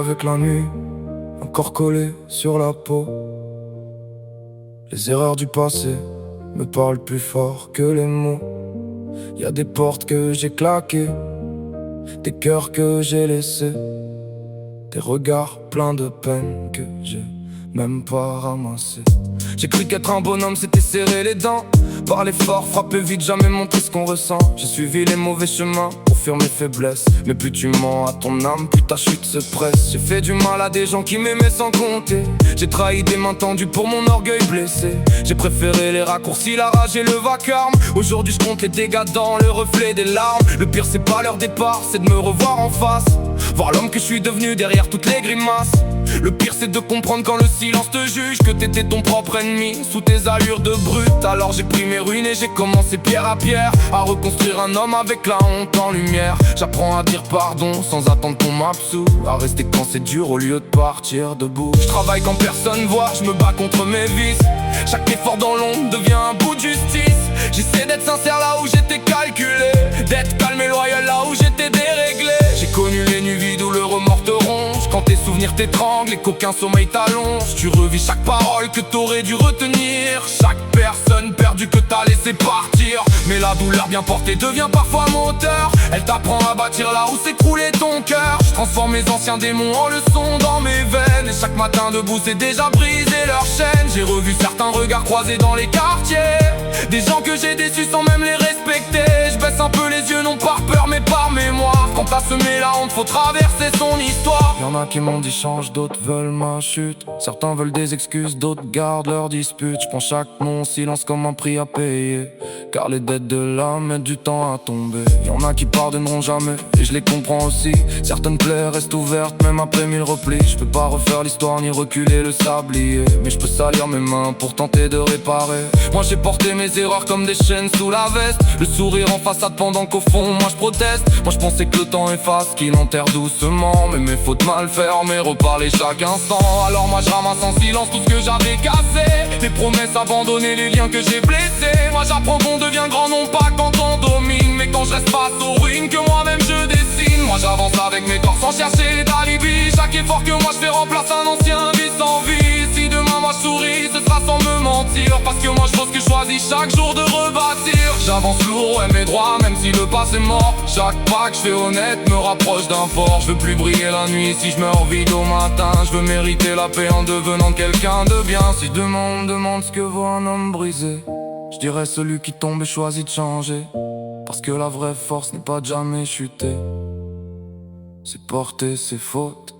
avec la nuit encore collée sur la peau. Les erreurs du passé me parlent plus fort que les mots. Y a des portes que j'ai claquées, des cœurs que j'ai laissés, des regards pleins de peine que j'ai même pas ramassés. J'ai cru qu'être un bonhomme c'était serrer les dents, parler fort, frapper vite, jamais montrer ce qu'on ressent. J'ai suivi les mauvais chemins pour fuir mes faiblesses, mais plus tu mens à ton âme, plus ta chute se presse. J'ai fait du mal à des gens qui m'aimaient sans compter, j'ai trahi des mains tendues pour mon orgueil blessé. J'ai préféré les raccourcis, la rage et le vacarme. Aujourd'hui je compte les dégâts dans le reflet des larmes. Le pire c'est pas leur départ, c'est de me revoir en face, voir l'homme que je suis devenu derrière toutes les grimaces. Le pire c'est de comprendre quand le silence te juge, que t'étais ton propre ennemi sous tes allures de brute. Alors j'ai pris mes ruines et j'ai commencé pierre à pierre à reconstruire un homme avec la honte en lumière. J'apprends à dire pardon sans attendre qu'on m'absout, à rester quand c'est dur au lieu de partir debout. Je travaille quand personne voit, je me bats contre mes vices. Chaque effort dans l'ombre devient un bout de justice. J'essaie d'être sincère là où j'étais calculé, d'être calme et loyal là où j'étais déréglé. J'ai connu les nuits vides où le remords te ronge, quand tes souvenirs t'étranglent et qu'aucun sommeil t'allonge. Tu revis chaque parole que t'aurais dû retenir, chaque personne perdue que t'as laissé partir. Mais la douleur bien portée devient parfois moteur, elle t'apprend à bâtir là où s'écroulait ton cœur. Je transforme mes anciens démons en leçons dans mes veines, et chaque matin debout c'est déjà brisé leur chaîne. J'ai revu certains regards croisés dans les quartiers, des gens que j'ai déçus sans même les respecter. Je baisse un peu les yeux non par peur mais par mémoire. Quand t'as semé la honte faut traverser son histoire. Y'en a qui m'ont dit change, d'autres veulent ma chute. Certains veulent des excuses, d'autres gardent leurs disputes. Je prends chaque mon silence comme un prix à payer, car les dettes de l'âme mettent du temps à tomber. Y'en a qui pardonneront jamais et je les comprends aussi. Certaines plaies restent ouvertes même après 1000 replis. Je peux pas refaire l'histoire ni reculer le sablier, mais je peux salir mes mains pour tenter de réparer. Moi j'ai porté mes erreurs comme des chaînes sous la veste, le sourire en façade pendant qu'au fond moi je proteste. Moi je pensais que le temps efface, qu'il enterre doucement, mais mes fautes mal fermées, reparler chaque instant. Alors moi je ramasse en silence tout ce que j'avais cassé, les promesses abandonnées, les liens que j'ai blessés. Moi j'apprends qu'on devient grand non pas quand on domine, mais quand je reste face aux ruines que moi-même je dessine. Moi j'avance avec mes torts sans chercher d'alibi, chaque effort que moi je fais remplace un ancien vice en vie. Si demain moi je souris ce sera sans me mentir, parce que moi je pense que je choisis chaque jour de rebâtir. J'avance lourd, ouais mais droit même si le passé est mort. Chaque pas que je fais honnête me rapproche d'un port. Je veux plus briller la nuit si je meurs vide au matin. Je veux mériter la paix en devenant quelqu'un de bien. Si demain on me demande ce que vaut un homme brisé, je dirais celui qui tombe et choisit de changer, parce que la vraie force n'est pas de jamais chuter, c'est porter ses fautes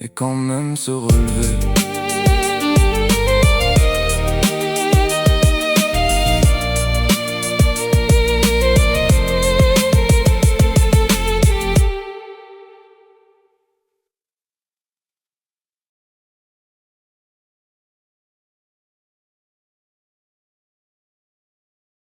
et quand même se relever.